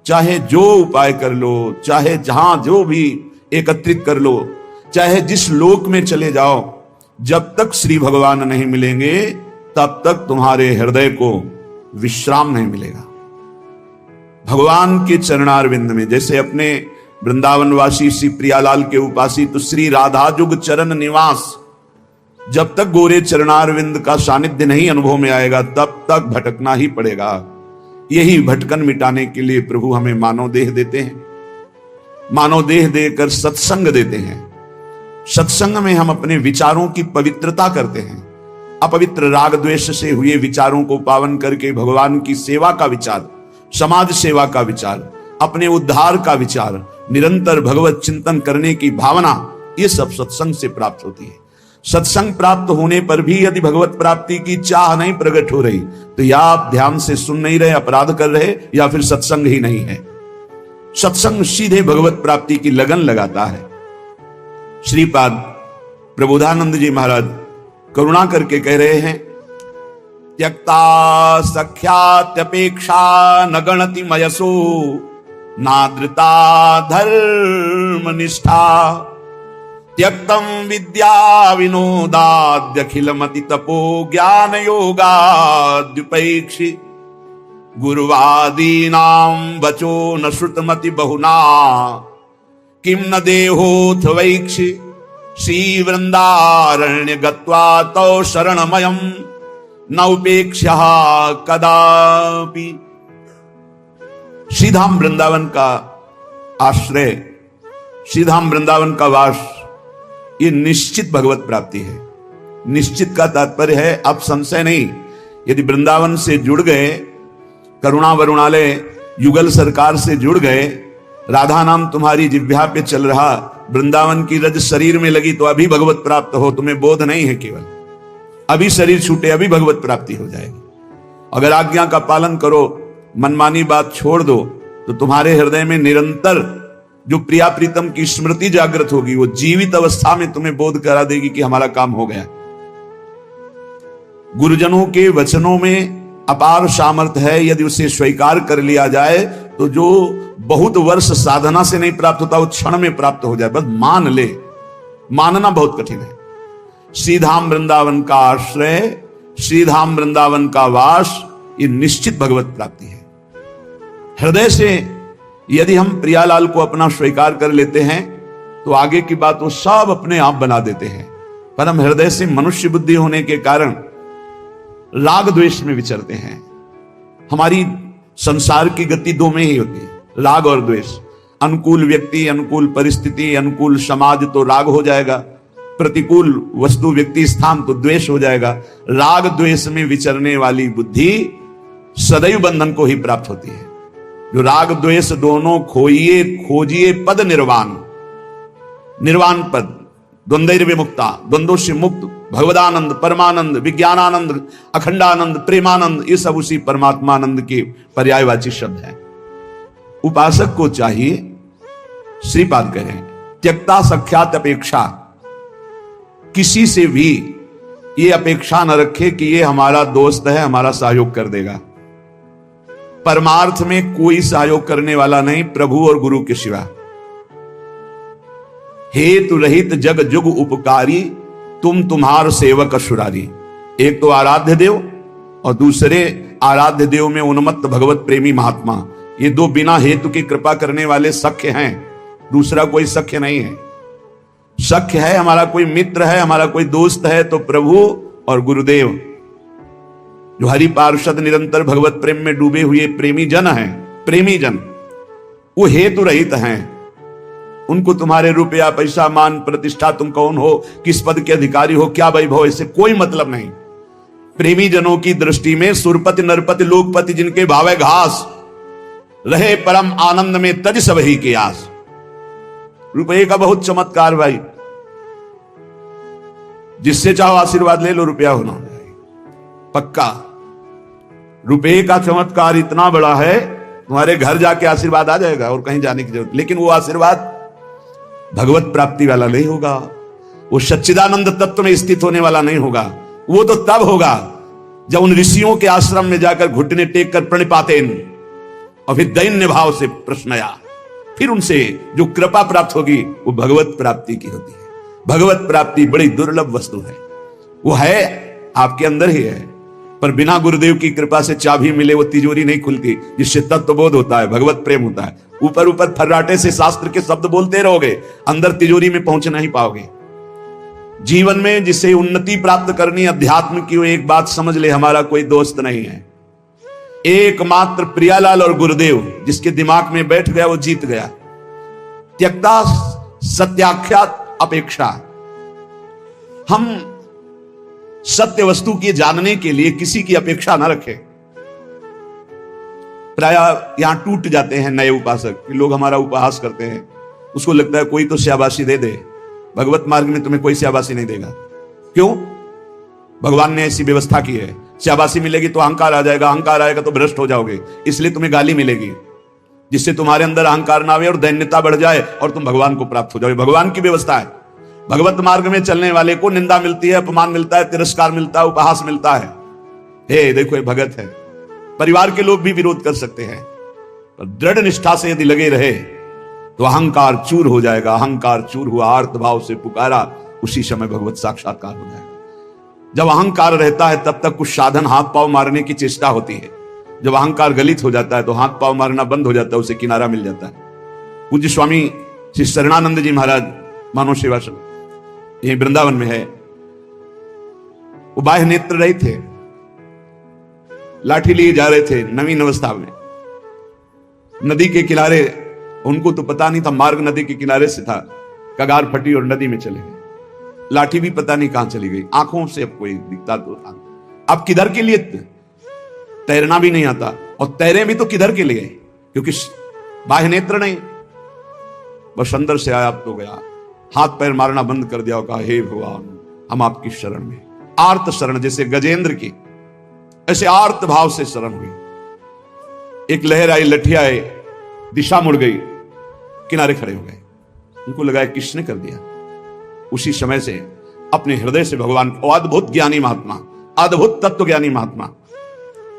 चाहे जो उपाय कर लो, चाहे जहां जो भी एकत्रित कर लो, चाहे जिस लोक में चले जाओ, जब तक श्री भगवान नहीं मिलेंगे तब तक तुम्हारे हृदय को विश्राम नहीं मिलेगा। भगवान के चरणारविंद में, जैसे अपने वृंदावनवासी श्री प्रियालाल के उपासी तो श्री राधा जुग चरण निवास, जब तक गोरे चरणारविंद का सानिध्य नहीं अनुभव में आएगा तब तक भटकना ही पड़ेगा। यही भटकन मिटाने के लिए प्रभु हमें मानव देह देते हैं, मानव देह देकर सत्संग देते हैं। सत्संग में हम अपने विचारों की पवित्रता करते हैं। अपवित्र राग द्वेष से हुए विचारों को पावन करके भगवान की सेवा का विचार, समाज सेवा का विचार, अपने उद्धार का विचार, निरंतर भगवत चिंतन करने की भावना, ये सब सत्संग से प्राप्त होती है। सत्संग प्राप्त होने पर भी यदि भगवत प्राप्ति की चाह नहीं प्रकट हो रही तो या आप ध्यान से सुन नहीं रहे, अपराध कर रहे, या फिर सत्संग ही नहीं है। सत्संग सीधे भगवत प्राप्ति की लगन लगाता है। श्रीपाद प्रबोधानंद जी महाराज करुणा करके कह रहे हैं, त्यक्ता सख्यात्यपेक्षा न गणति मयसो नादृता धर्म निष्ठा त्यक्तम विद्या विनोदाद्यखिलमति तपो ज्ञान योगाद्युपैक्षि गुरुवादीनां वचो न श्रुतमति बहुना किम न देहोथ वैक्षि श्री वृंदारण्य गत्वा तौ शरणमयम् न उपेक्ष्यः कदापि। श्रीधाम वृंदावन का आश्रय, श्रीधाम वृंदावन का वास, ये निश्चित भगवत प्राप्ति है। निश्चित का तात्पर्य है अब संशय नहीं। यदि वृंदावन से जुड़ गए, करुणा वरुणालय युगल सरकार से जुड़ गए, राधा नाम तुम्हारी जिह्वा पे चल रहा, वृंदावन की रज शरीर में लगी तो अभी भगवत प्राप्त हो, तुम्हें बोध नहीं है, केवल अभी शरीर छूटे अभी भगवत प्राप्ति हो जाएगी। अगर आज्ञा का पालन करो, मनमानी बात छोड़ दो, तो तुम्हारे हृदय में निरंतर जो प्रिया प्रीतम की स्मृति जागृत होगी, वो जीवित अवस्था में तुम्हें बोध करा देगी कि हमारा काम हो गया। गुरुजनों के वचनों में अपार सामर्थ्य है। यदि उसे स्वीकार कर लिया जाए तो जो बहुत वर्ष साधना से नहीं प्राप्त होता वो क्षण में प्राप्त हो जाए। बस मान ले, मानना बहुत कठिन है। श्रीधाम वृंदावन का आश्रय, श्रीधाम वृंदावन का वास, ये निश्चित भगवत प्राप्ति है। हृदय से यदि हम प्रियालाल को अपना स्वीकार कर लेते हैं तो आगे की बात वो सब अपने आप बना देते हैं। पर हम हृदय से मनुष्य बुद्धि होने के कारण राग द्वेष में विचरते हैं। हमारी संसार की गति दो में ही होती है, राग और द्वेष। अनुकूल व्यक्ति, अनुकूल परिस्थिति, अनुकूल समाज तो राग हो जाएगा, प्रतिकूल वस्तु व्यक्ति स्थान तो द्वेष हो जाएगा। राग द्वेष में विचरने वाली बुद्धि सदैव बंधन को ही प्राप्त होती है। जो राग द्वेष दोनों खोइए, खोजिए पद निर्वाण, निर्वाण पद, द्वंद्वैर्विमुक्ता, द्वंद्वों से मुक्त, भगवदानंद, परमानंद, विज्ञानानंद, अखंडानंद, प्रेमानंद, ये सब उसी परमात्मानंद के पर्यायवाची शब्द हैं। उपासक को चाहिए, श्रीपाद कह रहे हैं, त्यक्ता सख्यात अपेक्षा, किसी से भी ये अपेक्षा न रखे कि ये हमारा दोस्त है, हमारा सहयोग कर देगा। परमार्थ में कोई सहयोग करने वाला नहीं प्रभु और गुरु के सिवा। हेतु रहित जग जुग उपकारी, तुम तुम्हार सेवक असुरारी। एक तो आराध्य देव और दूसरे आराध्य देव में उन्मत्त भगवत प्रेमी महात्मा, ये दो बिना हेतु की कृपा करने वाले सख्य हैं। दूसरा कोई सख्य नहीं है। सख्य है, हमारा कोई मित्र है, हमारा कोई दोस्त है तो प्रभु और गुरुदेव, जो हरि पार्षद निरंतर भगवत प्रेम में डूबे हुए प्रेमी जन हैं। प्रेमी जन वो हेतु रहित हैं। उनको तुम्हारे रुपया, पैसा, मान, प्रतिष्ठा, तुम कौन हो, किस पद के अधिकारी हो, क्या वैभव, इससे कोई मतलब नहीं। प्रेमी जनों की दृष्टि में सुरपति, नरपति, लोकपति जिनके भावे घास, रहे परम आनंद में तज सबही की आस। रुपये का बहुत चमत्कार भाई, जिससे चाहो आशीर्वाद ले लो, रुपया होना पक्का। रुपये का चमत्कार इतना बड़ा है, तुम्हारे घर जाके आशीर्वाद आ जाएगा और कहीं जाने की जरूरत। लेकिन वो आशीर्वाद भगवत प्राप्ति वाला नहीं होगा, वो सच्चिदानंद तत्व में स्थित होने वाला नहीं होगा। वो तो तब होगा जब उन ऋषियों के आश्रम में जाकर घुटने टेक कर प्रणिपातेन, और फिर दैन्य भाव से प्रश्नया, फिर उनसे जो कृपा प्राप्त होगी वो भगवत प्राप्ति की होती है। भगवत प्राप्ति बड़ी दुर्लभ वस्तु है, वो है आपके अंदर ही है, पर बिना गुरुदेव की कृपा से चाबी मिले वो तिजोरी नहीं खुलती, जिससे तत्वबोध होता है, भगवत प्रेम होता है। ऊपर ऊपर फर्राटे से शास्त्र के शब्द बोलते रहोगे, अंदर तिजोरी में पहुंच नहीं पाओगे। जीवन में जिसे उन्नति प्राप्त करनी अध्यात्म की, वो एक बात समझ ले, हमारा कोई दोस्त नहीं है, एकमात्र प्रियालाल और गुरुदेव जिसके दिमाग में बैठ गया वो जीत गया। त्यक्ता सत्याख्यात अपेक्षा, हम सत्य वस्तु के जानने के लिए किसी की अपेक्षा ना रखें। प्राय यहां टूट जाते हैं नए उपासक कि लोग हमारा उपहास करते हैं, उसको लगता है कोई तो शाबाशी दे दे। भगवत मार्ग में तुम्हें कोई शाबाशी नहीं देगा। क्यों? भगवान ने ऐसी व्यवस्था की है, शाबाशी मिलेगी तो अहंकार आ जाएगा, अहंकार आएगा तो भ्रष्ट हो जाओगे, इसलिए तुम्हें गाली मिलेगी, जिससे तुम्हारे अंदर अहंकार ना आवे और दैन्यता बढ़ जाए और तुम भगवान को प्राप्त हो जाओगे। भगवान की व्यवस्था है। भगवत मार्ग में चलने वाले को निंदा मिलती है, अपमान मिलता है, तिरस्कार मिलता है, उपहास मिलता है। हे देखो ये भगत है। परिवार के लोग भी विरोध कर सकते हैं, पर दृढ़ निष्ठा से यदि लगे रहे तो अहंकार चूर हो जाएगा। अहंकार चूर हुआ, आर्त भाव से पुकारा, उसी समय भगवत साक्षात्कार हो जाएगा। जब अहंकार रहता है तब तक कुछ साधन हाथ पांव मारने की चेष्टा होती है, जब अहंकार गलित हो जाता है तो हाथ पांव मारना बंद हो जाता है, उसे किनारा मिल जाता है। पूज्य स्वामी श्री शरणानंद जी महाराज मानव सेवाश्रम यही वृंदावन में है, वो बाह्य नेत्र रहे थे, लाठी लिए जा रहे थे नवीन अवस्था में, नदी के किनारे, उनको तो पता नहीं था मार्ग नदी के किनारे से था, कगार फटी और नदी में चले गए। लाठी भी पता नहीं कहां चली गई, आंखों से अब कोई दिखता तो था। अब किधर के लिए? तैरना भी नहीं आता, और तैरे भी तो किधर के लिए? क्योंकि बाह्य नेत्र नहीं, बस अंदर से आया अब तो गया, हाथ पैर मारना बंद कर दिया और कहा हे भगवान हम आपकी शरण में। आर्त शरण, जैसे गजेंद्र की, ऐसे आर्त भाव से शरण हुई। एक लहर आई, लठिया आई, दिशा मुड़ गई, किनारे खड़े हो गए। उनको लगा किसने कर दिया। उसी समय से अपने हृदय से भगवान, अद्भुत ज्ञानी महात्मा, अद्भुत तत्व ज्ञानी महात्मा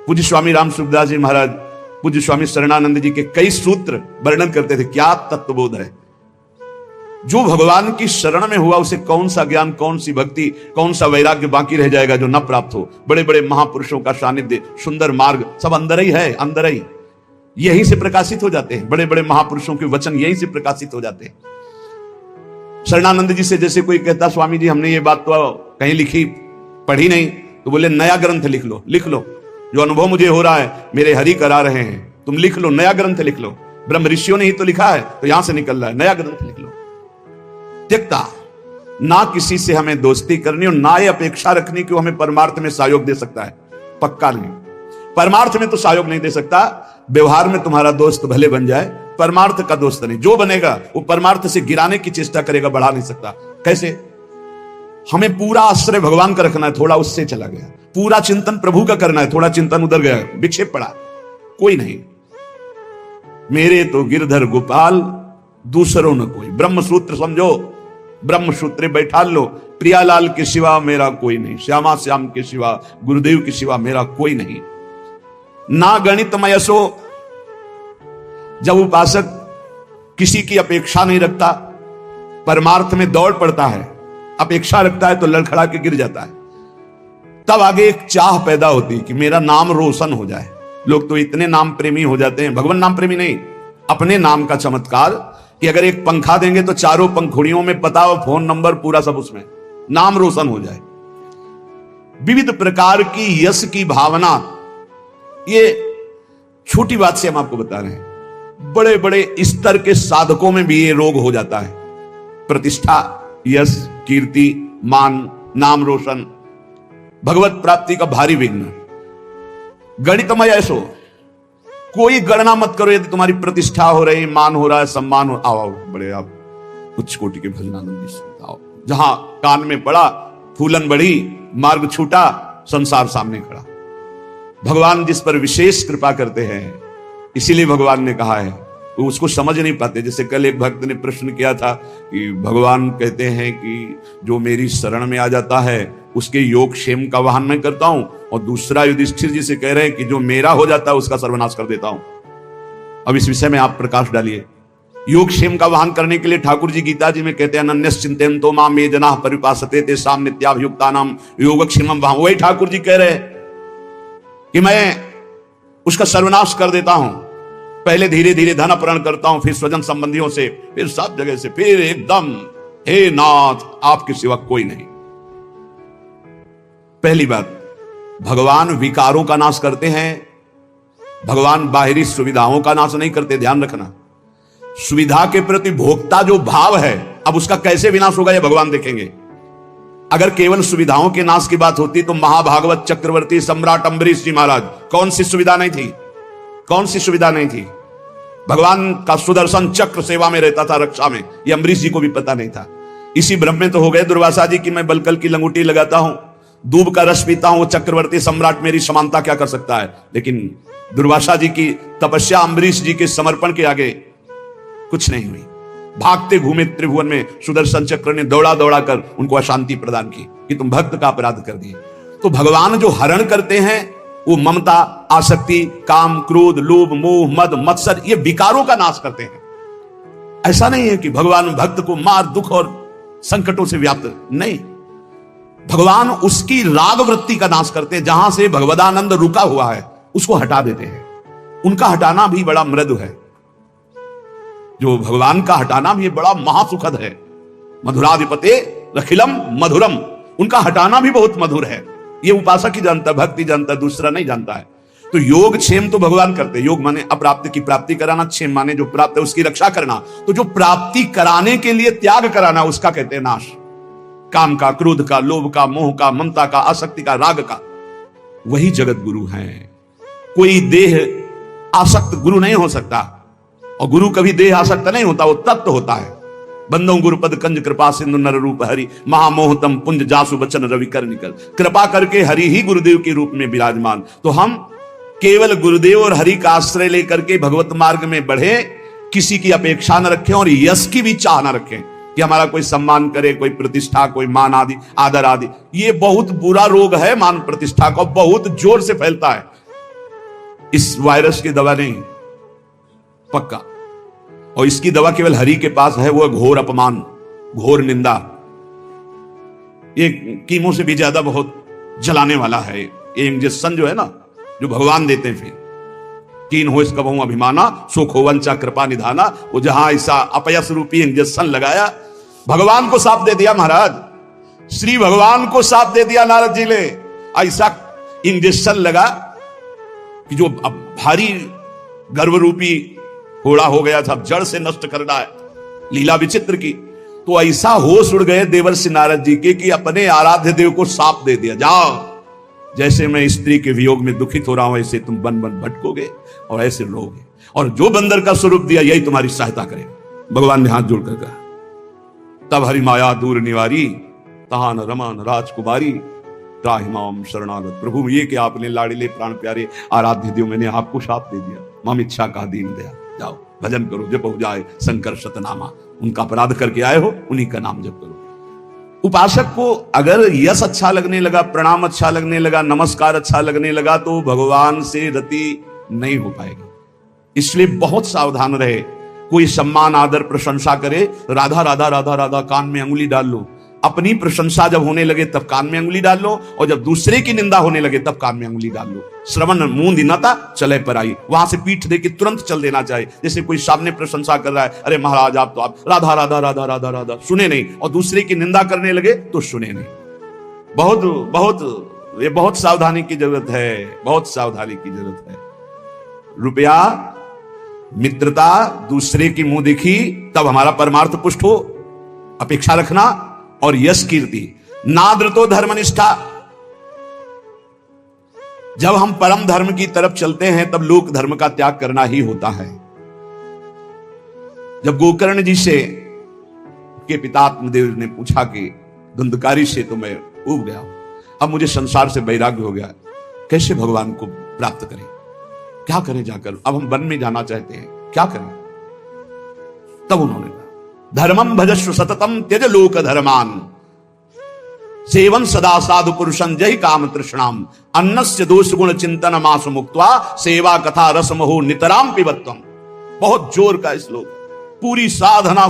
पूज्य स्वामी राम सुखदास जी महाराज, पूज्य स्वामी शरणानंद जी के कई सूत्र वर्णन करते थे। क्या तत्वबोध है। जो भगवान की शरण में हुआ उसे कौन सा ज्ञान, कौन सी भक्ति, कौन सा वैराग्य बाकी रह जाएगा जो न प्राप्त हो। बड़े बड़े महापुरुषों का सानिध्य, सुंदर मार्ग सब अंदर ही है, अंदर ही, यहीं से प्रकाशित हो जाते हैं। बड़े बड़े महापुरुषों के वचन यहीं से प्रकाशित हो जाते हैं। शरणानंद जी से जैसे कोई कहता स्वामी जी हमने ये बात तो कहीं लिखी पढ़ी नहीं, तो बोले नया ग्रंथ लिख लो, लिख लो, जो अनुभव मुझे हो रहा है मेरे हरि करा रहे हैं, तुम लिख लो, नया ग्रंथ लिख लो। ब्रह्म ऋषियों ने ही तो लिखा है, तो यहां से निकल रहा है, नया ग्रंथ लिख लो। त्यक्ता, ना किसी से हमें दोस्ती करनी और ना ये अपेक्षा रखनी कि वो हमें परमार्थ में सहयोग दे सकता है, पक्का नहीं। परमार्थ में तो सहयोग नहीं दे सकता, व्यवहार में तुम्हारा दोस्त भले बन जाए, परमार्थ का दोस्त नहीं। जो बनेगा वो परमार्थ से गिराने की चेष्टा करेगा, बढ़ा नहीं सकता। कैसे? हमें पूरा आश्रय भगवान का रखना है, थोड़ा उससे चला गया। पूरा चिंतन प्रभु का करना है, थोड़ा चिंतन उधर गया, विक्षेप पड़ा, कोई नहीं। मेरे तो गिरधर गोपाल, दूसरों न कोई। ब्रह्म सूत्र समझो, ब्रह्म सूत्र बैठा लो, प्रियालाल के सिवा मेरा कोई नहीं, श्यामा श्याम के सिवा, गुरुदेव के सिवा मेरा कोई नहीं। ना गणितमय सो, जब उपासक किसी की अपेक्षा नहीं रखता, परमार्थ में दौड़ पड़ता है, अपेक्षा रखता है तो लड़खड़ा के गिर जाता है। तब आगे एक चाह पैदा होती कि मेरा नाम रोशन हो जाए। लोग तो इतने नाम प्रेमी हो जाते हैं, भगवान नाम प्रेमी नहीं, अपने नाम का चमत्कार, कि अगर एक पंखा देंगे तो चारों पंखुड़ियों में पता हो, फोन नंबर पूरा सब उसमें, नाम रोशन हो जाए। विविध प्रकार की यश की भावना, ये छोटी बात से हम आपको बता रहे हैं, बड़े बड़े स्तर के साधकों में भी ये रोग हो जाता है। प्रतिष्ठा, यश, कीर्ति, मान, नाम रोशन, भगवत प्राप्ति का भारी विघ्न। गणितमय ऐसो, कोई गणना मत करो। यदि तुम्हारी प्रतिष्ठा हो रही, मान हो रहा है, सम्मान हो, आओ बड़े आप उच्च कोटि के भजनानंदी से आओ। जहां कान में पड़ा, फूलन बढ़ी, मार्ग छूटा, संसार सामने खड़ा। भगवान जिस पर विशेष कृपा करते हैं, इसीलिए भगवान ने कहा है, वो उसको समझ नहीं पाते। जैसे कल एक भक्त ने प्रश्न किया था कि भगवान कहते हैं कि जो मेरी शरण में आ जाता है उसके योग क्षेम का वाहन मैं करता हूं, और दूसरा युधिष्ठिर जी से कह रहे हैं कि जो मेरा हो जाता है उसका सर्वनाश कर देता हूं। अब इस विषय में आप प्रकाश डालिए। योगक्षेम का वाहन करने के लिए ठाकुर जी गीता जी में कहते हैं अनन्यस चिंतयन्तो माम ये जनाः परिपासते तेषां नित्याभियुक्तानां योगक्षेमं वहां। वही ठाकुर जी कह रहे हैं कि मैं उसका सर्वनाश कर देता हूं, पहले धीरे धीरे धन अपहरण करता हूं, फिर स्वजन संबंधियों से, फिर सब जगह से, फिर एकदम हे नाथ आपके सिवा कोई नहीं। पहली बात, भगवान विकारों का नाश करते हैं, भगवान बाहरी सुविधाओं का नाश नहीं करते। ध्यान रखना, सुविधा के प्रति भोक्ता जो भाव है, अब उसका कैसे विनाश होगा ये भगवान देखेंगे। अगर केवल सुविधाओं के नाश की बात होती तो महाभागवत चक्रवर्ती सम्राट अम्बरीश जी महाराज कौन सी सुविधा नहीं थी, कौन सी सुविधा नहीं थी। भगवान का सुदर्शन चक्र सेवा में रहता था, रक्षा में, ये अम्बरीश जी को भी पता नहीं था। इसी भ्रम में तो हो गए दुर्वासा जी कि मैं बलकल की लंगूटी लगाता हूं, दूब का रस पीता हूं, चक्रवर्ती सम्राट मेरी समानता क्या कर सकता है। लेकिन दुर्वासा जी की तपस्या अम्बरीश जी के समर्पण के आगे कुछ नहीं हुई। भागते घूमे त्रिभुवन में सुदर्शन चक्र ने दौड़ा दौड़ा कर उनको अशांति प्रदान की कि तुम भक्त का अपराध कर दिए। तो भगवान जो हरण करते हैं वो ममता, आसक्ति, काम, क्रोध, लोभ, मोह, मद, मत्सर, ये विकारों का नाश करते हैं। ऐसा नहीं है कि भगवान भक्त को मार, दुख और संकटों से व्याप्त, नहीं, भगवान उसकी राग वृत्ति का नाश करते हैं। जहां से भगवदानंद रुका हुआ है उसको हटा देते हैं। उनका हटाना भी बड़ा मृदु है, जो भगवान का हटाना भी बड़ा महासुखद है। मधुराधिपते रखिलम मधुरम, उनका हटाना भी बहुत मधुर है। ये उपासक ही जानता, भक्ति जानता, दूसरा नहीं जानता है। तो योग क्षेम तो भगवान करते। योग माने अप्राप्त की प्राप्ति कराना, क्षेम माने जो प्राप्त है उसकी रक्षा करना। तो जो प्राप्ति कराने के लिए त्याग कराना उसका कहते हैं नाश। काम का, क्रोध का, लोभ का, मोह का, ममता का, आसक्ति का, राग का, वही जगत गुरु है। कोई देह आसक्त गुरु नहीं हो सकता, और गुरु कभी देह आसक्त नहीं होता, वो तत्व होता है। बंदों गुरुपद कंज कृपा सिंधु नर रूप हरि, महामोहतम पुंज जासु बचन रवि कर निकल। कृपा करके हरि ही गुरुदेव के रूप में विराजमान। तो हम केवल गुरुदेव और हरि का आश्रय लेकर के भगवत मार्ग में बढ़े, किसी की अपेक्षा न रखें और यश की भी चाह न रखें कि हमारा कोई सम्मान करे, कोई प्रतिष्ठा, कोई मान आदि, आदर आदि। ये बहुत बुरा रोग है, मान प्रतिष्ठा का, बहुत जोर से फैलता है। इस वायरस की दवा नहीं पक्का, और इसकी दवा केवल हरि के पास है, वो घोर अपमान, घोर निंदा। ये कीमो से भी ज्यादा बहुत जलाने वाला है। ये इंजेक्शन जो है ना, जो भगवान देते हैं, फिर कीन हो इसका बहु अभिमाना, सुख हो वंचा कृपा निधाना। वो जहां ऐसा अपयस रूपी इंजेक्शन लगाया, भगवान को साफ दे दिया महाराज, श्री भगवान को साफ दे दिया नारद जी ने। ऐसा इंजेक्शन लगा कि जो अब भारी गर्भ रूपी घोड़ा हो गया था, जड़ से नष्ट कर रहा है, लीला विचित्र की। तो ऐसा होश उड़ गए देवर्षि नारद जी के कि अपने आराध्य देव को साप दे दिया, जाओ, जैसे मैं स्त्री के वियोग में दुखित हो रहा हूं ऐसे तुम बन बन भटकोगे और ऐसे रोगे, और जो बंदर का स्वरूप दिया यही तुम्हारी सहायता करेगा। भगवान ने हाथ जोड़कर कहा, तब हरि माया दूर निवारी, तहान रमान राजकुमारी, त्राहिमाम शरणागत। प्रभु ये कि आपने लाड़िले प्राण प्यारे आराध्य देव, मैंने आपको शाप दे दिया, माम इच्छा का दीन दया, जाओ भजन करो, जप हो जाए शंकर शतनामा। उनका अपराध करके आए हो, उन्हीं का नाम जप करो। उपासक को अगर यश अच्छा लगने लगा, प्रणाम अच्छा लगने लगा, नमस्कार अच्छा लगने लगा, तो भगवान से रति नहीं हो पाएगी। इसलिए बहुत सावधान रहे। कोई सम्मान, आदर, प्रशंसा करे, राधा राधा राधा राधा कान में अंगुली डाल लो। अपनी प्रशंसा जब होने लगे तब कान में अंगुली डाल लो, और जब दूसरे की निंदा होने लगे तब कान में अंगुली डाल लो। श्रवण मूंद नता चले पर आई, वहां से पीठ दे के तुरंत चल देना चाहिए। जैसे कोई सामने प्रशंसा कर रहा है, अरे महाराज आप तो आप राधा राधा राधा राधा राधा, सुने नहीं, और दूसरे की निंदा करने लगे तो सुने नहीं। बहुत बहुत ये बहुत सावधानी की जरूरत है, बहुत सावधानी की जरूरत है। रुपया, मित्रता, दूसरे की मुंह देखी, तब हमारा परमार्थ पुष्ट हो, अपेक्षा रखना, और यश कीर्ति, नाद्रतो धर्मनिष्ठा। जब हम परम धर्म की तरफ चलते हैं तब लोक धर्म का त्याग करना ही होता है। जब गोकर्ण जी से के पिता आत्मदेव ने पूछा कि धुंधकारी से तो मैं उब गया हूं, अब मुझे संसार से वैराग्य हो गया, कैसे भगवान को प्राप्त करें, क्या करें जाकर, अब हम वन में जाना चाहते हैं, क्या करें। तब उन्होंने कहा, धर्मम भजस्व सततम त्यज लोक धर्मान, सेवन सदा साधु पुरुषं जहि काम तृष्णाम, अन्नस्य दोष गुण चिंतन मास मुक्त्वा, सेवा कथा रसमहो नितराम पिबत्वम। बहुत जोर का श्लोक, पूरी साधना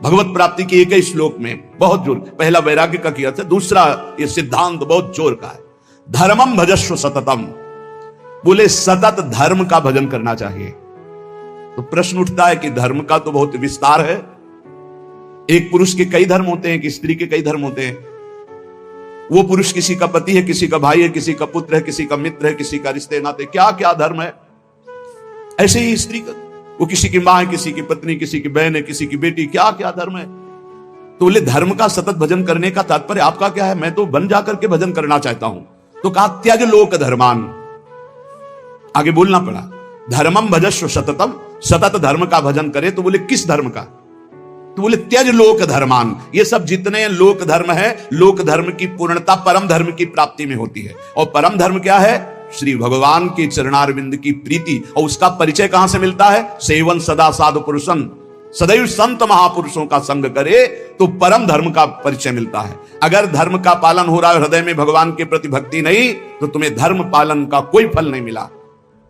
भगवत प्राप्ति की एक ही श्लोक में बहुत जोर। पहला वैराग्य का किया था, दूसरा ये सिद्धांत बहुत जोर का है। धर्मम भजस्व सततम, बोले सतत धर्म का भजन करना चाहिए। तो प्रश्न उठता है कि धर्म का तो बहुत विस्तार है, एक पुरुष के कई धर्म होते हैं, कि स्त्री के कई धर्म होते हैं। वो पुरुष किसी का पति है, किसी का भाई है, किसी का पुत्र है, किसी का मित्र है, किसी का रिश्ते नाते, क्या क्या धर्म है। ऐसे ही स्त्री का, वो किसी की मां है, किसी की पत्नी, किसी की बहन है, किसी की बेटी, क्या क्या धर्म है। तो बोले धर्म का सतत भजन करने का तात्पर्य आपका क्या है? मैं तो वन जाकर के भजन करना चाहता हूं। तो कहा त्यज लोक धर्मान, आगे बोलना पड़ा, धर्मम भजस्व सततम, सतत धर्म का भजन करे। तो बोले किस धर्म का? तो बोले त्यज लोक धर्मान। ये सब जितने लोक धर्म है, लोक धर्म की पूर्णता परम धर्म की प्राप्ति में होती है। और परम धर्म क्या है? श्री भगवान के चरणारविंद की प्रीति। और उसका परिचय कहां से मिलता है? सेवन सदा साधु पुरुषन, सदैव संत महापुरुषों का संग करे तो परम धर्म का परिचय मिलता है। अगर धर्म का पालन हो रहा है, हृदय में भगवान के प्रति भक्ति नहीं, तो तुम्हें धर्म पालन का कोई फल नहीं मिला।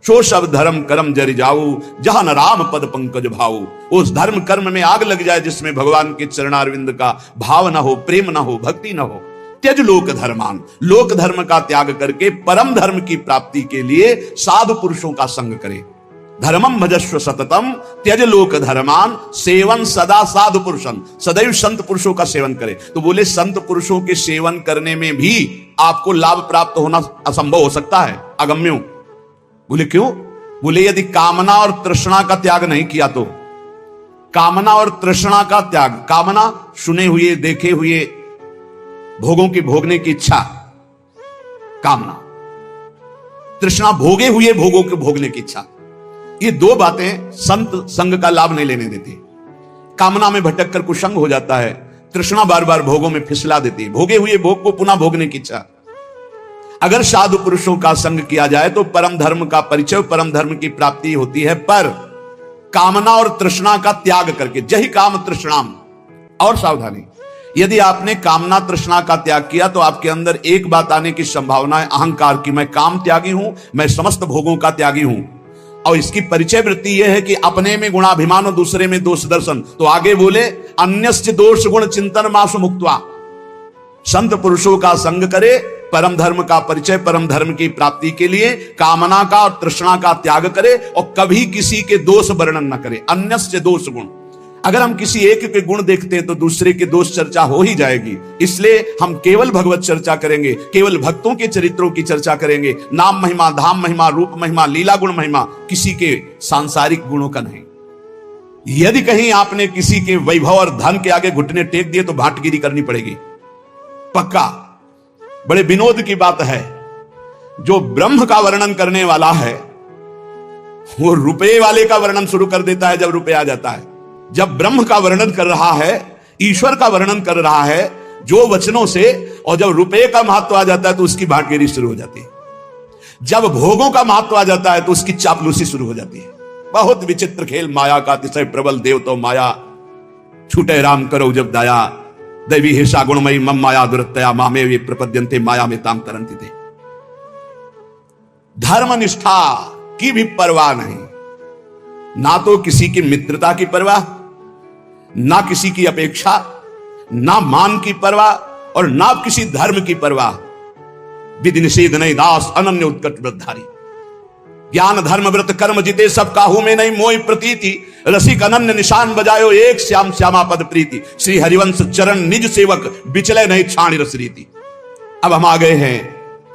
सो सब धर्म कर्म जरि जाऊ, जहां न राम पद पंकज भाऊ। उस धर्म कर्म में आग लग जाए जिसमें भगवान के चरणारविंद का भाव न हो, प्रेम न हो, भक्ति न हो। त्यज लोक धर्मान, लोक धर्म का त्याग करके परम धर्म की प्राप्ति के लिए साधु पुरुषों का संग करे। धर्मम भजस्व सततम त्यज लोक धर्मान, सेवन सदा साधु पुरुषन, सदैव संत पुरुषों का सेवन करे। तो बोले संत पुरुषों के सेवन करने में भी आपको लाभ प्राप्त होना असंभव हो सकता है, अगम्यो। बोले क्यों? बोले यदि कामना और तृष्णा का त्याग नहीं किया तो। कामना और तृष्णा का त्याग, कामना सुने हुए देखे हुए भोगों की भोगने की इच्छा कामना, तृष्णा भोगे हुए भोगों के भोगने की इच्छा। ये दो बातें संत संग का लाभ नहीं लेने देती। कामना में भटक कर कुसंग हो जाता है, तृष्णा बार बार भोगों में फिसला देती है, भोगे हुए भोग को पुनः भोगने की इच्छा। अगर साधु पुरुषों का संग किया जाए तो परम धर्म का परिचय, परम धर्म की प्राप्ति होती है, पर कामना और तृष्णा का त्याग करके। जहि काम तृष्णाम। और सावधानी, यदि आपने कामना तृष्णा का त्याग किया तो आपके अंदर एक बात आने की संभावना है, अहंकार की। मैं काम त्यागी हूं, मैं समस्त भोगों का त्यागी हूं। और इसकी परिचय वृत्ति यह है कि अपने में गुणाभिमान और दूसरे में दोष दर्शन। तो आगे बोले अन्यस्य दोष गुण चिंतन मासु मुक्त्वा। संत पुरुषों का संग करे, परम धर्म का परिचय, परम धर्म की प्राप्ति के लिए कामना का और तृष्णा का त्याग करे और कभी किसी के दोष वर्णन न करे। अन्यस्य दोष गुण, अगर हम किसी एक के गुण देखते हैं तो दूसरे के दोष चर्चा हो ही जाएगी। इसलिए हम केवल भगवत चर्चा करेंगे, केवल भक्तों के चरित्रों की चर्चा करेंगे। नाम महिमा, धाम महिमा, रूप महिमा, लीला गुण महिमा, किसी के सांसारिक गुणों का नहीं। यदि कहीं आपने किसी के वैभव और धन के आगे घुटने टेक दिए तो भाटगिरी करनी पड़ेगी, पक्का। बड़े विनोद की बात है, जो ब्रह्म का वर्णन करने वाला है वो रुपये वाले का वर्णन शुरू कर देता है जब रुपये आ जाता है। जब ब्रह्म का वर्णन कर रहा है, ईश्वर का वर्णन कर रहा है जो वचनों से, और जब रुपये का महत्व आ जाता है तो उसकी भाटगिरी शुरू हो जाती है। जब भोगों का महत्व आ जाता है तो उसकी चापलूसी शुरू हो जाती है। बहुत विचित्र खेल माया का, अतिशय प्रबल देव तो माया, छूटे राम करो जब दया, दैवी हिंसा गुणमयी मम माया दुरतया, मामे वे प्रपद्यन्ते माया में ताम तरंति थे। धर्म निष्ठा की भी परवाह नहीं, ना तो किसी की मित्रता की परवाह, ना किसी की अपेक्षा, ना मान की परवाह और ना किसी धर्म की परवाह। विधि निषेध नहीं दास अनन्य उत्कट व्रतधारी। ज्ञान धर्म व्रत कर्म जिते सब काहू में नहीं मोहि प्रतीति, रसिक अनन्य निशान बजायो एक श्याम श्यामा पद प्रीति। श्री हरिवंश चरण निज सेवक बिचले नहीं छाण रस रीति। अब हम आ गए हैं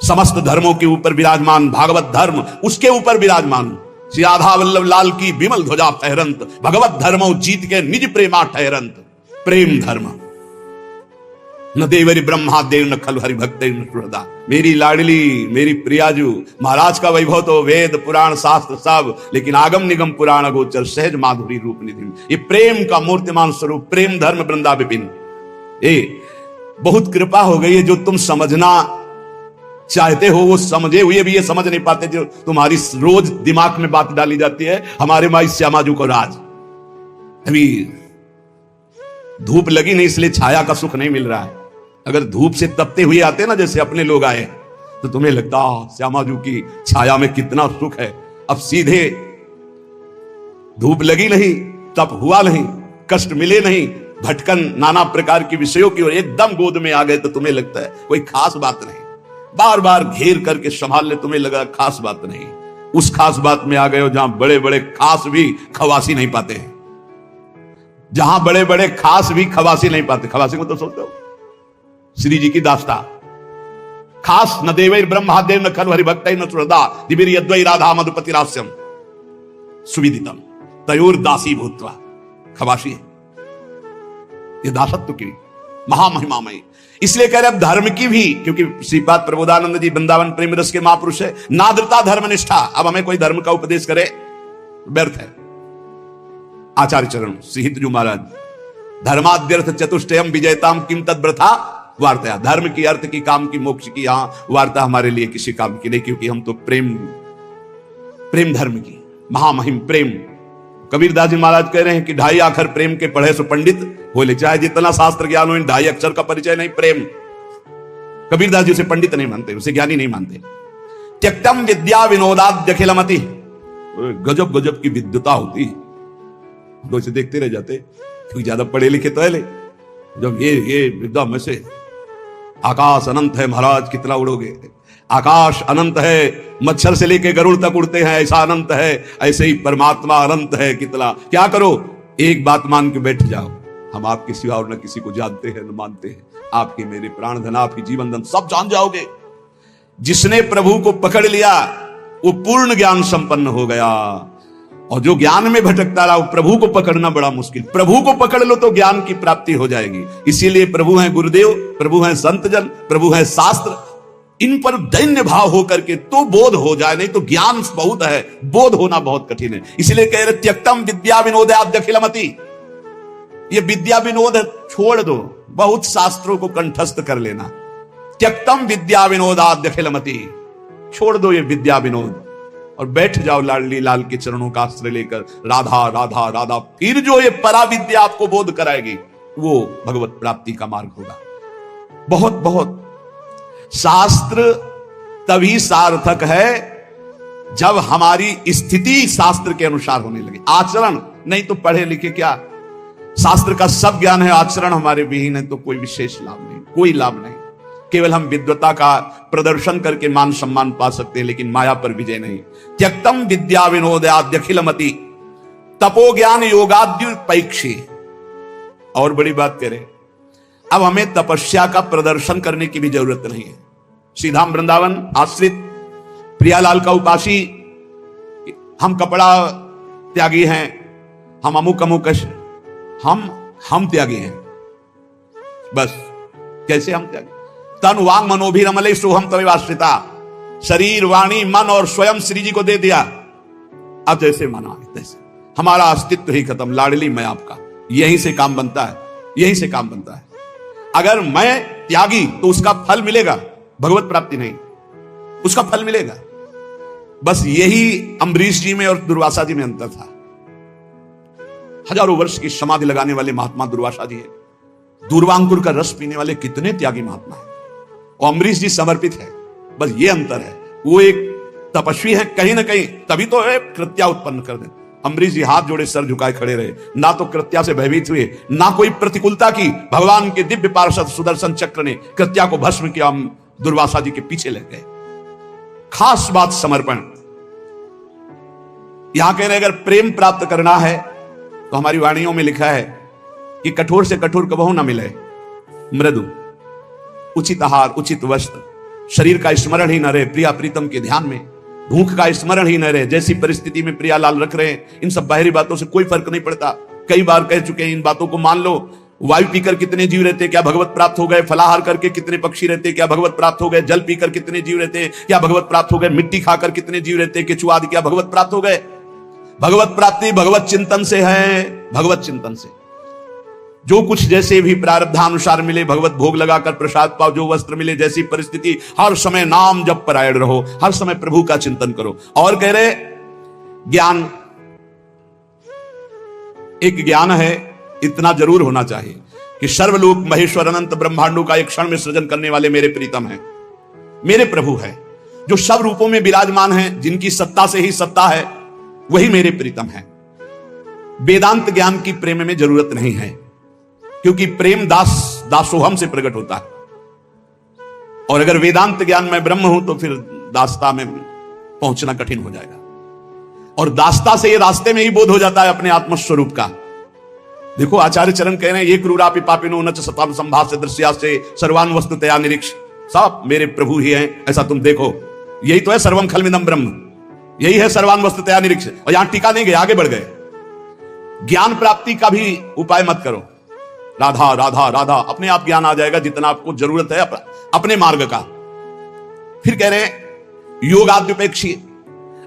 समस्त धर्मों के ऊपर विराजमान, भागवत धर्म उसके ऊपर विराजमान। श्री राधा वल्लभ लाल की विमल ध्वजा फहरंत, भगवत धर्मो जीत के निज प्रेमा ठहरंत। प्रेम धर्म न देवरी ब्रह्मा देव न खल हरि भक्त सुहृदा। मेरी लाडली, मेरी प्रियाजू, महाराज का वैभव तो वेद पुराण शास्त्र सब, लेकिन आगम निगम पुराण गोचर सहज माधुरी रूप निधि। ये प्रेम का मूर्तिमान स्वरूप, प्रेम धर्म वृंदा विपिन। बहुत कृपा हो गई है, जो तुम समझना चाहते हो वो समझे हुए भी ये समझ नहीं पाते, जो तुम्हारी रोज दिमाग में बात डाली जाती है। हमारे माई श्यामाजू को राज, अभी धूप लगी नहीं इसलिए छाया का सुख नहीं मिल रहा है। अगर धूप से तपते हुए आते ना, जैसे अपने लोग आए, तो तुम्हें लगता श्यामाजू की छाया में कितना सुख है। अब सीधे धूप लगी नहीं, तप हुआ नहीं, कष्ट मिले नहीं, भटकन नाना प्रकार की विषयों की ओर एकदम गोद में आ गए तो तुम्हें लगता है कोई खास बात नहीं, बार बार घेर करके संभालने तुम्हें लगा खास बात नहीं। उस खास बात में आ गए हो जहां बड़े बड़े खास भी खवासी नहीं पाते हैं, जहां बड़े बड़े खास भी खवासी नहीं पाते। खवासी को तो सोचते हो श्री जी की दास्ता, खास न देवैर ब्रह्मादेव न खलु हरिभक्त न सुहृदा दिव्य यद्वै राधा मधुपति रास्यम सुविदितम तयोर दासी भूत्वा। खवासी है ये दासत्व की महामहिमामयी। इसलिए कह रहे अब धर्म की भी, क्योंकि श्रीपाद प्रबोधानंद जी वृंदावन प्रेम रस के महापुरुष है, नादृता धर्मनिष्ठा। अब हमें कोई धर्म का उपदेश करे व्यर्थ है। आचार्य चरण श्री हितजू महाराज, धर्माद्यर्थ चतुष्टयम विजयताम किम तद्व्रथा वार्ता। धर्म की, अर्थ की, काम की, मोक्ष की यहां वार्ता हमारे लिए किसी काम की नहीं, क्योंकि हम तो प्रेम धर्म की महामहिम प्रेम। कबीरदास जी महाराज कह रहे हैं कि 2.5 अक्षर प्रेम के पढ़े सो पंडित बोले, चाहे जितना शास्त्र ज्ञान हो, इन 2.5 अक्षर का परिचय नहीं प्रेम। कबीरदास जी उसे पंडित नहीं मानते, उसे ज्ञानी नहीं मानते। त्यक्तम विद्या विनोदाद्य अखिलमति, गजब गजब की विद्वता होती, तो इसे देखते रह जाते क्योंकि ज्यादा पढ़े लिखे तो है ले। जब ये एकदम ऐसे आकाश अनंत है महाराज, कितना उड़ोगे, आकाश अनंत है, मच्छर से लेके गरुड़ तक उड़ते हैं, ऐसा अनंत है, ऐसे ही परमात्मा अनंत है। कितना क्या करो, एक बात मान के बैठ जाओ, हम आपके सिवा और न किसी को जानते हैं न मानते हैं, आपके मेरे प्राण धन, आप ही जीवन धन, सब जान जाओगे। जिसने प्रभु को पकड़ लिया वो पूर्ण ज्ञान संपन्न हो गया, और जो ज्ञान में भटकता रहा वो प्रभु को पकड़ना बड़ा मुश्किल। प्रभु को पकड़ लो तो ज्ञान की प्राप्ति हो जाएगी। इसीलिए प्रभु हैं गुरुदेव, प्रभु हैं संतजन, प्रभु हैं शास्त्र, इन पर दैन्य भाव होकर के तो बोध हो जाए, नहीं तो ज्ञान बहुत है, बोध होना बहुत कठिन है। इसलिए कह रहे त्यक्तम विद्या विनोदाद्य अखिलमति, ये विद्या विनोद छोड़ दो, बहुत शास्त्रों को कंठस्थ कर लेना। त्यक्तम विद्या विनोदाद्य अखिलमति, छोड़ दो ये विद्या विनोद और बैठ जाओ लाडली लाल के चरणों का आश्रय लेकर, राधा राधा राधा। फिर जो ये परा विद्या आपको बोध कराएगी वो भगवत प्राप्ति का मार्ग होगा। बहुत बहुत शास्त्र तभी सार्थक है जब हमारी स्थिति शास्त्र के अनुसार होने लगे, आचरण नहीं तो पढ़े लिखे क्या, शास्त्र का सब ज्ञान है, आचरण हमारे विहीन है तो कोई विशेष लाभ नहीं, कोई लाभ नहीं। केवल हम विद्वता का प्रदर्शन करके मान सम्मान पा सकते हैं, लेकिन माया पर विजय नहीं। त्यक्तम विद्या विनोदाद्य अखिलमति तपो ज्ञान योगाद्युपैक्षी। और बड़ी बात करें, अब हमें तपस्या का प्रदर्शन करने की भी जरूरत नहीं है। श्रीधाम वृंदावन आश्रित प्रियालाल का उपासी, हम कपड़ा त्यागी हैं, हम अमुक अमुक, हम त्यागी हैं, बस। कैसे हम त्यागी? तन वांग मनोभिरमले सोहम तवे आश्रिता, शरीर वाणी मन और स्वयं श्री जी को दे दिया। अब जैसे माना तैसे, हमारा अस्तित्व ही खत्म, लाडली मैं आपका। यहीं से काम बनता है, यहीं से काम बनता है। अगर मैं त्यागी तो उसका फल मिलेगा, भगवत प्राप्ति नहीं, उसका फल मिलेगा। बस यही अम्बरीश जी में और दुर्वासा जी में अंतर था। हजारों वर्ष की समाधि लगाने वाले महात्मा दुर्वासा जी है, दूर्वांकुर का रस पीने वाले कितने त्यागी महात्मा है, और अम्बरीश जी समर्पित है। बस ये अंतर है, वो एक तपस्वी है कहीं ना कहीं, तभी तो है कृत्या उत्पन्न कर दे। अम्बरीश जी हाथ जोड़े सर झुकाए खड़े रहे, ना तो कृत्या से भयभीत हुए, ना कोई प्रतिकूलता की। भगवान के दिव्य पार्षद सुदर्शन चक्र ने कृत्या को भस्म किया, हम दुर्वासा जी के पीछे लग गए। खास बात समर्पण। यहां कह रहे अगर प्रेम प्राप्त करना है तो हमारी वाणियों में लिखा है कि कठोर से कठोर कबहू ना मिले, मृदु, उचित आहार, उचित वस्त्र, शरीर का स्मरण ही न रहे प्रिया प्रीतम के ध्यान में, भूख का स्मरण ही न रहे। जैसी परिस्थिति में प्रियालाल रख रहे हैं, इन सब बाहरी बातों से कोई फर्क नहीं पड़ता। कई बार कह चुके हैं, इन बातों को मान लो। वायु पीकर कितने जीव रहते, क्या भगवत प्राप्त हो गए? फलाहार करके कितने पक्षी रहते, क्या भगवत प्राप्त हो गए? जल पीकर कितने जीव रहते, क्या भगवत प्राप्त हो गए? मिट्टी खाकर कितने जीव रहते, केचुआ आदि, क्या भगवत प्राप्त हो गए? भगवत प्राप्ति भगवत चिंतन से है, भगवत चिंतन से। जो कुछ जैसे भी प्रारब्धानुसार मिले, भगवत भोग लगाकर प्रसाद पाओ, जो वस्त्र मिले, जैसी परिस्थिति, हर समय नाम जप परायण रहो, हर समय प्रभु का चिंतन करो। और कह रहे ज्ञान, एक ज्ञान है, इतना जरूर होना चाहिए कि सर्वलोक महेश्वर अनंत ब्रह्मांडों का एक क्षण में सृजन करने वाले मेरे प्रीतम हैं, मेरे प्रभु हैं, जो सब रूपों में विराजमान हैं, जिनकी सत्ता से ही सत्ता है, वही मेरे प्रीतम हैं। वेदांत ज्ञान की प्रेम में जरूरत नहीं है, क्योंकि प्रेम दासोहम से प्रकट होता है। और अगर वेदांत ज्ञान में ब्रह्म हूं तो फिर दासता में पहुंचना कठिन हो जाएगा। और दासता से ये रास्ते में ही बोध हो जाता है अपने आत्मस्वरूप का। देखो आचार्य चरण कह रहे हैं, ये क्रूरापि पापिनो न च सताम संभाष्य दृश्यासे सर्वान वस्तुतया निरीक्ष। सब मेरे प्रभु ही हैं, ऐसा तुम देखो। यही तो है सर्वम खलमिदं ब्रह्म, यही है सर्वान वस्तुतया निरीक्ष। और यहां टीका नहीं गए, आगे बढ़ गए। ज्ञान प्राप्ति का भी उपाय मत करो। राधा राधा राधा, अपने आप ज्ञान आ जाएगा जितना आपको जरूरत है अपने मार्ग का। फिर कह रहे हैं योगाद्युपेक्षी।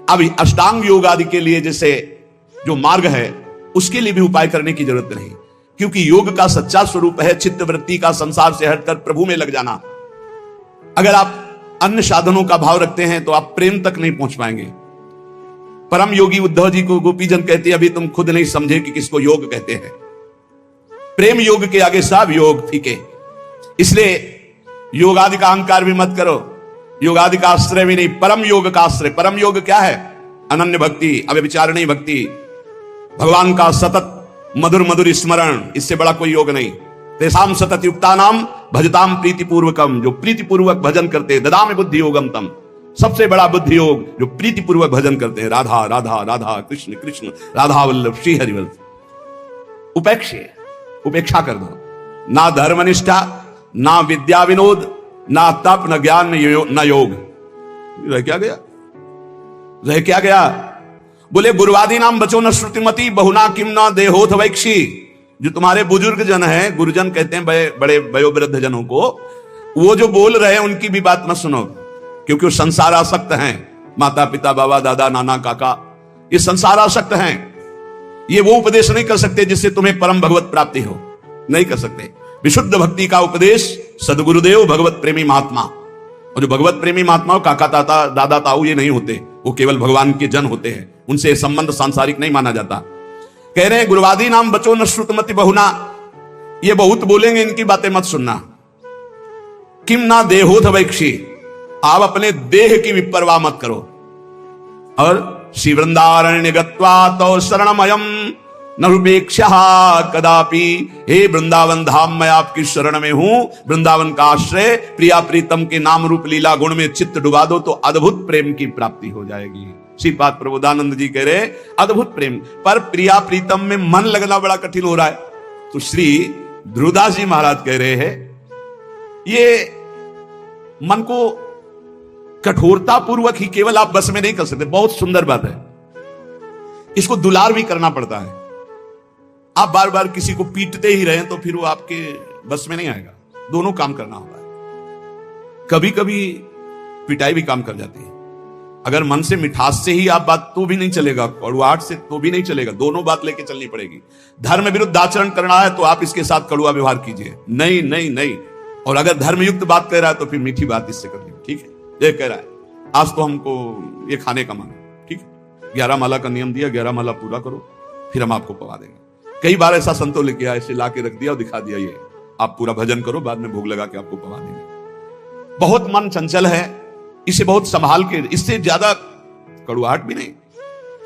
अब अष्टांग योग आदि के लिए जैसे जो मार्ग है उसके लिए भी उपाय करने की जरूरत नहीं, क्योंकि योग का सच्चा स्वरूप है चित्त वृत्ति का संसार से हटकर प्रभु में लग जाना। अगर आप अन्य साधनों का भाव रखते हैं तो आप प्रेम तक नहीं पहुंच पाएंगे। परम योगी उद्धव जी को गोपीजन कहते हैं, अभी तुम खुद नहीं समझे कि किसको योग कहते हैं। प्रेम योग के आगे सब योग फीके। इसलिए योगादि का अहंकार भी मत करो, योगादि का आश्रय भी नहीं, परम योग का आश्रय। परम योग क्या है? अनन्य भक्ति, अव्यभिचारिणी भक्ति, भगवान का सतत मधुर मधुर स्मरण। इससे बड़ा कोई योग नहीं। तेसाम सतत युक्तानाम भजताम प्रीतिपूर्वकम, जो प्रीतिपूर्वक भजन करते हैं। ददामि बुद्धि योगम तम, सबसे बड़ा बुद्धि योग जो प्रीतिपूर्वक भजन करते हैं। राधा राधा राधा, कृष्ण कृष्ण, राधा वल्लभ श्री हरिवल्लभ। उपेक्षा कर दो। ना धर्मनिष्ठा, ना विद्या विनोद, ना तप, न ज्ञान, न योग। रह क्या गया? रह क्या गया? बोले गुरुवादी नाम बचो न श्रुतिमती, बहुना किम न देहोथ वैक्षी। जो तुम्हारे बुजुर्ग जन हैं, गुरुजन कहते हैं बड़े वयोवृद्ध जनों को, वो जो बोल रहे हैं उनकी भी बात मत सुनो, क्योंकि वो संसार आसक्त हैं। माता पिता बाबा दादा नाना काका ये संसार आसक्त हैं। ये वो उपदेश नहीं कर सकते जिससे तुम्हें परम भगवत प्राप्ति हो, नहीं कर सकते। विशुद्ध भक्ति का उपदेश सदगुरुदेव भगवत प्रेमी महात्मा। और जो भगवत प्रेमी महात्मा हो, काका ताता दादा ताऊ ये नहीं होते, वो केवल भगवान के जन होते हैं। उनसे संबंध सांसारिक नहीं माना जाता। कह रहे हैं गुरुवादी नाम बचो न श्रुतमति बहुना, ये बहुत बोलेंगे, इनकी बातें मत सुनना। किम ना देहोथ वैक्षी, आप अपने देह की विपरवाह मत करो। और श्री वृंदारण्य गत्वा तो शरणमयम नरुपेक्षा कदापि। हे वृंदावन धाम, मैं आपकी शरण में हूं, वृंदावन का आश्रय। प्रिया प्रीतम के नाम रूप लीला गुण में चित्त डुबा दो तो अद्भुत प्रेम की प्राप्ति हो जाएगी। श्रीपाद प्रबोधानंद जी कह रहे अद्भुत प्रेम। पर प्रिया प्रीतम में मन लगना बड़ा कठिन हो रहा है। तो श्री ध्रुवदास जी महाराज कह रहे हैं, ये मन को कठोरता पूर्वक ही केवल आप बस में नहीं कर सकते। बहुत सुंदर बात है, इसको दुलार भी करना पड़ता है। आप बार बार किसी को पीटते ही रहें तो फिर वो आपके बस में नहीं आएगा। दोनों काम करना होता है। कभी कभी पिटाई भी काम कर जाती है। अगर मन से मिठास से ही आप बात तो भी नहीं चलेगा, कड़ुआहट से तो भी नहीं चलेगा। दोनों बात लेके चलनी पड़ेगी। धर्म विरुद्ध आचरण करना है तो आप इसके साथ कड़ुआ व्यवहार कीजिए, नहीं नहीं नहीं। और अगर धर्मयुक्त बात कह रहा है तो फिर मीठी बात इससे करनी, ठीक है। ये कह रहा है आज तो हमको ये खाने का मन, ठीक है, 11 माला का नियम दिया, 11 माला पूरा करो, फिर हम आपको पवा देंगे। कई बार ऐसा संतों लेके आए, ऐसे ला के रख दिया और दिखा दिया, ये आप पूरा भजन करो, बाद में भोग लगा के आपको पवा देंगे। बहुत मन चंचल है, इसे बहुत संभाल के, इससे ज्यादा कड़ुआहट भी नहीं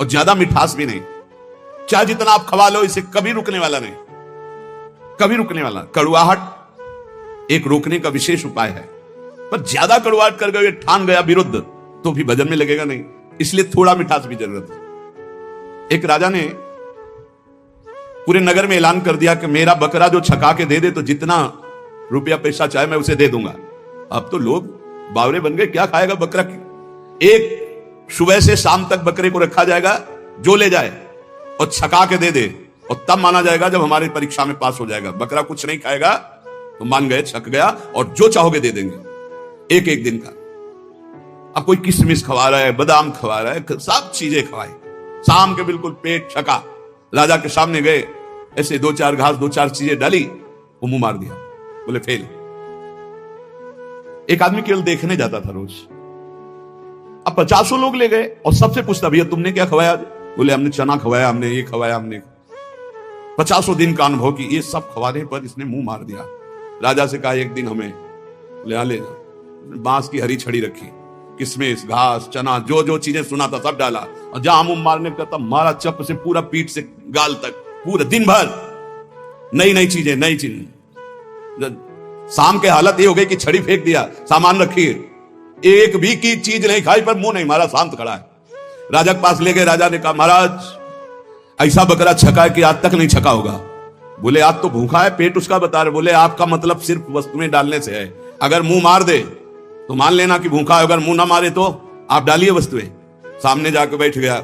और ज्यादा मिठास भी नहीं। चाहे जितना आप खवा लो, इसे कभी रुकने वाला नहीं, कभी रुकने वाला। कड़ुआहट एक रोकने का विशेष उपाय है, पर ज्यादा कड़ुआहट कर गए, ठान गया विरुद्ध, तो भी भजन में लगेगा नहीं। इसलिए थोड़ा मिठास भी जरूरत है। एक राजा ने पूरे नगर में ऐलान कर दिया कि मेरा बकरा जो छका के दे दे तो जितना रुपया पैसा चाहे मैं उसे दे दूंगा। अब तो लोग बावरे बन गए, क्या खाएगा बकरा? एक सुबह से शाम तक बकरे को रखा जाएगा, जो ले जाए और छका के दे दे, और तब माना जाएगा जब हमारी परीक्षा में पास हो जाएगा। बकरा कुछ नहीं खाएगा तो मान गए छक गया, और जो चाहोगे दे देंगे एक एक दिन का। अब कोई किशमिश खवा रहा है, बादाम खवा रहा है, सब चीजें खवाई। शाम के बिल्कुल पेट छका, राजा के सामने गए, ऐसे 2-4 घास 2-4 चीजें डाली, वो मुंह मार दिया, बोले फेल। एक आदमी केवल देखने जाता था रोज। अब 50 लोग ले गए और सबसे पूछता, भैया तुमने क्या खवाया? बोले हमने चना खवाया, हमने ये खवाया, हमने 50 दिन का अनुभव की। ये सब खवाने पर इसने मुंह मार दिया। राजा से कहा एक दिन हमें ले जा। बांस की हरी छड़ी रखी, किशमिश, घास, चना, जो जो चीजें सुना था सब डाला, और जहां मुंह मारने का था मारा चप से पूरा पीठ से गाल तक, पूरा दिन भर नई नई चीजें, नई चीजें। शाम के हालत ये हो गई कि छड़ी फेंक दिया, सामान रखिए, एक भी की चीज नहीं खाई, पर मुंह नहीं मारा, शांत खड़ा है। राजा के पास ले गए, राजा ने कहा महाराज ऐसा बकरा छका है कि आज तक नहीं छका होगा। बोले आज तो भूखा है, पेट उसका बता रहे। बोले आपका मतलब सिर्फ वस्तुएं डालने से है, अगर मुंह मार दे तो मान लेना कि भूखा है, अगर मुंह ना मारे तो आप डालिए वस्तुएं। सामने जाकर बैठ गया,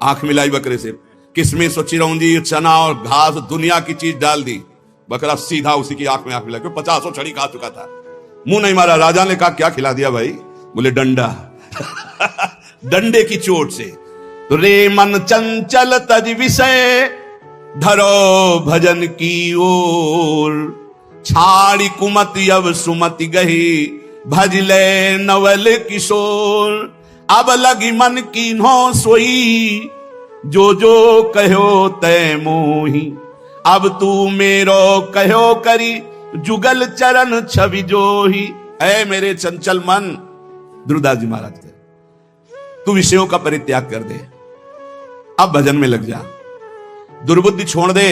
आंख मिलाई बकरे से, किशमिश और चिरौंजी, चना और घास, दुनिया की चीज डाल दी। बकरा सीधा उसी की आंख में आंख मिला, 50 छड़ी खा चुका था, मुंह नहीं मारा। राजा ने कहा क्या खिला दिया भाई? बोले डंडा। डंडे की चोट से। तो रे मन चंचल तज विषय, धरो भजन की ओर, छाड़ी कुमति अब सुमति गही, भजले नवल किशोर। अब लगी मन की नो सोई, जो जो कहो तय मोही, अब तू मेरो कहो करी, जुगल चरण छवि जोही। ऐ मेरे चंचल मन, ध्रुवदास जी महाराज के, तू विषयों का परित्याग कर दे, अब भजन में लग जा, दुर्बुद्धि छोड़ दे,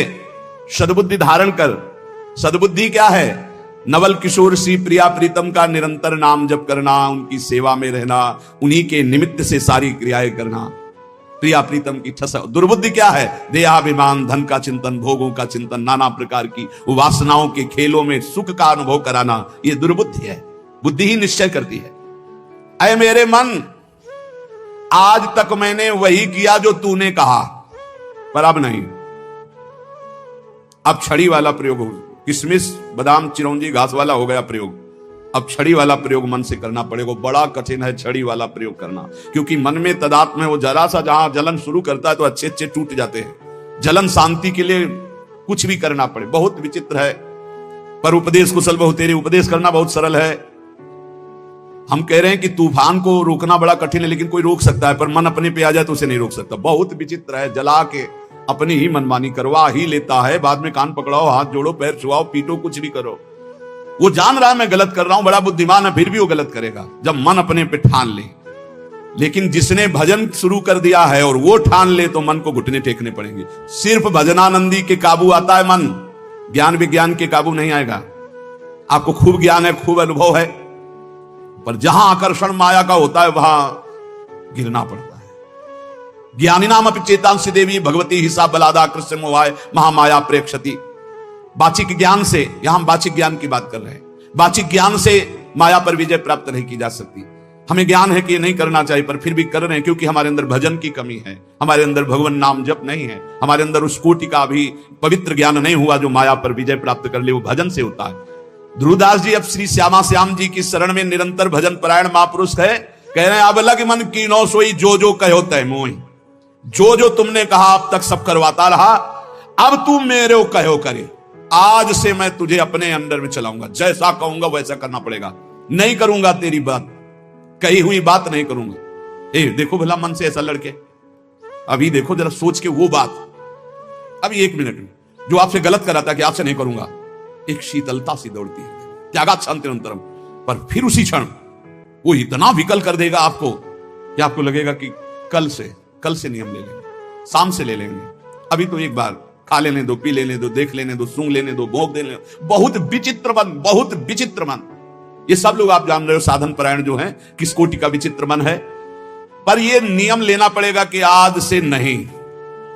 सद्बुद्धि धारण कर। सद्बुद्धि क्या है? नवल किशोर सी प्रिया प्रीतम का निरंतर नाम जप करना, उनकी सेवा में रहना, उन्हीं के निमित्त से सारी क्रियाएं करना, प्रिया प्रीतम की ठस। दुर्बुद्धि क्या है? देहाभिमान, धन का चिंतन, भोगों का चिंतन, नाना प्रकार की वासनाओं के खेलों में सुख का अनुभव कराना, यह दुर्बुद्धि है। बुद्धि ही निश्चय करती है। अय मेरे मन, आज तक मैंने वही किया जो तूने कहा, पर अब नहीं, अब छड़ी वाला प्रयोग हो, किशमिश, बादाम, चिरौंजी, घास वाला हो गया प्रयोग, अब छड़ी वाला प्रयोग मन से करना पड़ेगा। बड़ा कठिन है छड़ी वाला प्रयोग करना, क्योंकि मन में तदात्म है, वो जरा सा जहां जलन शुरू करता है तो अच्छे अच्छे टूट जाते हैं। जलन शांति के लिए कुछ भी करना पड़े, बहुत विचित्र है। पर उपदेश कुशल बहु तेरे, उपदेश करना बहुत सरल है। हम कह रहे हैं कि तूफान को रोकना बड़ा कठिन है, लेकिन कोई रोक सकता है, पर मन अपने पे आ जाए तो उसे नहीं रोक सकता। बहुत विचित्र है, जला के अपनी ही मनमानी करवा ही लेता है, बाद में कान पकड़ाओ, हाथ जोड़ो, पैर छुआओ, पीटो, कुछ भी करो। वो जान रहा है मैं गलत कर रहा हूं, बड़ा बुद्धिमान है, फिर भी वो गलत करेगा जब मन अपने पे ठान ले। लेकिन जिसने भजन शुरू कर दिया है और वो ठान ले तो मन को घुटने टेकने पड़ेंगे। सिर्फ भजनानंदी के काबू आता है मन, ज्ञान विज्ञान के काबू नहीं आएगा। आपको खूब ज्ञान है, खूब अनुभव है, पर जहां आकर्षण माया का होता है वहां गिरना पड़ता है। ज्ञानी नाम अपि चेतांसी देवी भगवती हिसाब बलादा कृष्ण मोहाय महामाया प्रेक्षति। बाचिक ज्ञान से, यहां हम बाचिक ज्ञान की बात कर रहे हैं, बाचिक ज्ञान से माया पर विजय प्राप्त नहीं की जा सकती। हमें ज्ञान है कि ये नहीं करना चाहिए, पर फिर भी कर रहे हैं, क्योंकि हमारे अंदर भजन की कमी है, हमारे अंदर भगवान नाम जप नहीं है, हमारे अंदर उस कोटि का भी पवित्र ज्ञान नहीं हुआ जो माया पर विजय प्राप्त कर ले। वो भजन से होता है। ध्रुवदास जी अब श्री श्यामा श्याम जी की शरण में निरंतर भजन परायण महापुरुष है, कह रहे हैं अब लग मन की नो सोई, जो जो कहो तय मोहि। जो जो तुमने कहा अब तक सब करवाता रहा, अब तू मेरे कहो करे। आज से मैं तुझे अपने अंडर में चलाऊंगा, जैसा कहूंगा वैसा करना पड़ेगा, नहीं करूंगा तेरी बात, कही हुई बात नहीं करूंगा। देखो भला मन से ऐसा लड़के, अभी देखो जरा सोच के वो बात, अभी 1 मिनट में जो आपसे गलत करा था कि आपसे नहीं करूंगा, एक शीतलता सी दौड़ती है, त्यागात शांति निरंतरम। पर फिर उसी क्षण वो इतना विकल कर देगा आपको कि आपको लगेगा कि कल से नियम ले लेंगे, शाम से ले लेंगे, अभी तो एक बार खा लेने दो, पी लेने दो, देख लेने दो, सूंघ लेने दो, भोग देने दो। बहुत विचित्र मन, बहुत विचित्र मन। ये सब लोग आप जान रहे हो साधन परायण जो हैं किस कोटि का विचित्र मन है। पर ये नियम लेना पड़ेगा कि आज से नहीं,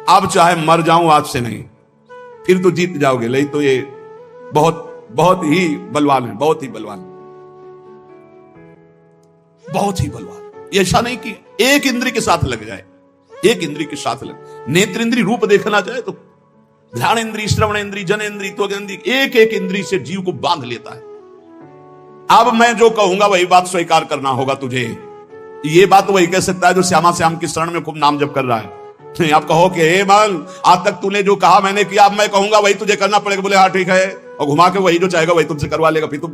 अब चाहे मर जाऊं आज से नहीं, फिर तो जीत जाओगे। नहीं तो ये बहुत बहुत ही बलवान है, बहुत ही बलवान, बहुत ही बलवान। ऐसा नहीं कि एक इंद्री के साथ लग जाए, एक इंद्री के साथ लग, नेत्र इंद्री रूप देखना चाहे तो ध्यान इंद्री, श्रवण इंद्री, जन इंद्री, त्वग इंद्री, एक एक इंद्री से जीव को बांध लेता है। अब मैं जो कहूंगा वही बात स्वीकार करना होगा तुझे। ये बात वही कह सकता है जो श्यामा श्याम की शरण में खूब नाम जप कर रहा है। नहीं आप कहो कि हे मन, आज तक तूने जो कहा मैंने किया, अब मैं कहूंगा वही तुझे करना पड़ेगा। बोले हाँ ठीक है, और घुमा के वही जो चाहेगा वही तुमसे करवा लेगा। फिर तुम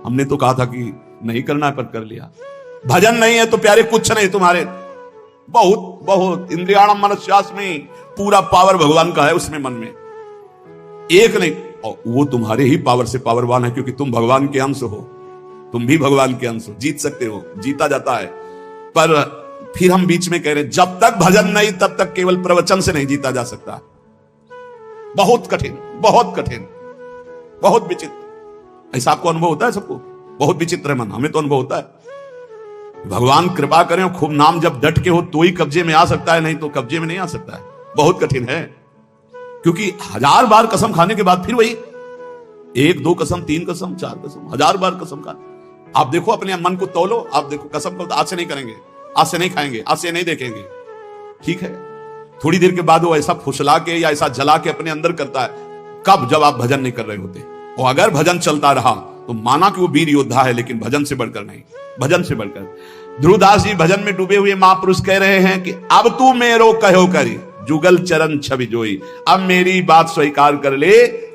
हमने तो कहा था कि नहीं करना है, पर कर लिया। भजन नहीं है तो प्यारे कुछ नहीं तुम्हारे, बहुत बहुत इंद्रियाणम मनस्यास्मि, पूरा पावर भगवान का है उसमें, मन में एक नहीं। और वो तुम्हारे ही पावर से पावरवान है, क्योंकि तुम भगवान के अंश हो। तुम भी भगवान के अंश हो, जीत सकते हो, जीता जाता है। पर फिर हम बीच में कह रहे हैं जब तक भजन नहीं तब तक केवल प्रवचन से नहीं जीता जा सकता। बहुत कठिन, बहुत कठिन, बहुत विचित्र। ऐसा आपको अनुभव होता है? सबको बहुत विचित्र है मन, हमें तो अनुभव होता है। भगवान कृपा करें, खूब नाम जब डट के हो तो ही कब्जे में आ सकता है, नहीं तो कब्जे में नहीं आ सकता है। बहुत कठिन है, क्योंकि 1000 बार कसम खाने के बाद फिर वही 1 2 कसम, 3 कसम, 4 कसम, 1000 बार कसम खाने। आप देखो अपने मन को तोलो, आप देखो कसम को आज से नहीं करेंगे, आज से नहीं खाएंगे, आज से नहीं देखेंगे, ठीक है। थोड़ी देर के बाद वो ऐसा फुसला के या ऐसा जला के अपने अंदर करता है। कब? जब आप भजन नहीं कर रहे होते। और अगर भजन चलता रहा तो माना कि वो वीर योद्धा है, लेकिन भजन से बढ़कर नहीं, भजन से बढ़कर। ध्रुवदास जी भजन में डूबे हुए महापुरुष कह रहे हैं कि अब तू मेरो कहो करी जुगल चरण छवि जोई, अब मेरी बात स्वीकार कर ले,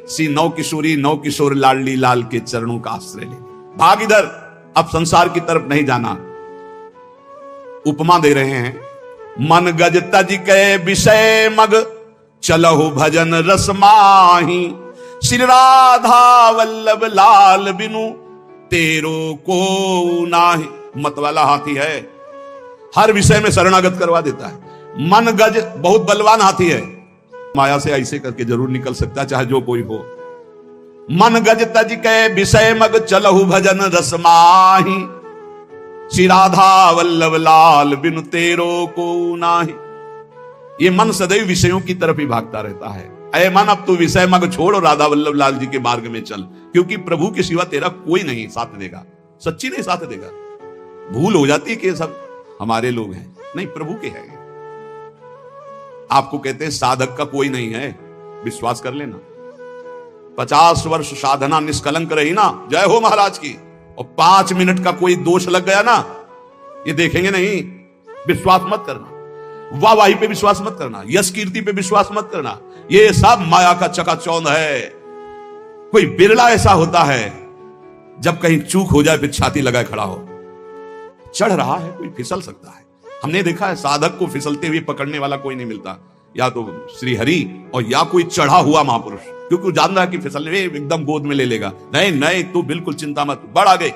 सी नौ किशोरी नौ किशोर लाडली लाल के चरणों का आश्रय ले। भाग इधर, अब संसार की तरफ नहीं जाना। उपमा दे रहे हैं, मन गज तज के विषय मग चलहु भजन रस माही, श्री राधा वल्लभ लाल बिनु तेरो को नाही। मत वाला हाथी है, हर विषय में शरणागत करवा देता है। मन गज बहुत बलवान हाथी है, माया से ऐसे करके जरूर निकल सकता है, चाहे जो कोई हो। मन गज तज के विषय मग चलहु भजन रस माही, श्री राधा वल्लभ लाल बिनु तेरो को नाही। ये मन सदैव विषयों की तरफ ही भागता रहता है। अरे मन, अब तू विषय मग छोड़ और राधा वल्लभ लाल जी के मार्ग में चल, क्योंकि प्रभु के सिवा तेरा कोई नहीं साथ देगा, सच्ची नहीं साथ देगा। भूल हो जाती कि सब हमारे लोग हैं, नहीं, प्रभु के हैं। आपको कहते हैं साधक का कोई नहीं है, विश्वास कर लेना। 50 वर्ष साधना निष्कलंक रही ना, जय हो महाराज की, और 5 मिनट का कोई दोष लग गया ना, ये देखेंगे नहीं। विश्वास मत करना, वाहवाही पे विश्वास मत करना, यश कीर्ति पे विश्वास मत करना, ये सब माया का चकाचौंध है। कोई बिरला ऐसा होता है जब कहीं चूक हो जाए फिर छाती लगाए खड़ा हो। चढ़ रहा है, कोई फिसल सकता है। हमने देखा है साधक को फिसलते हुए पकड़ने वाला कोई नहीं मिलता, या तो श्री हरि और या कोई चढ़ा हुआ महापुरुष, क्योंकि जान रहा है कि फिसलने एकदम गोद में ले लेगा। नहीं नहीं, तू बिल्कुल चिंता मत, बढ़ आगे।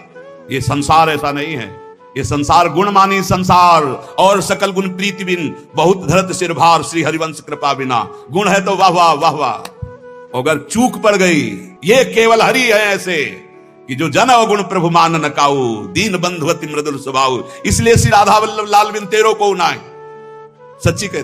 ये संसार ऐसा नहीं है, ये संसार गुण मानी संसार, और सकल गुण प्रीति बिन बहुत धरत सिर भार, श्री हरिवंश कृपा बिना। गुण है तो वाह वाह वाह वाह, अगर चूक पड़ गई, ये केवल हरि है ऐसे कि जो जन अवगुण प्रभु मान न काऊ, दीन बंधुवति मृदुल स्वभाव। इसलिए श्री राधा वल्लभ लाल बिन तेरो को नाय, सच्ची कहते।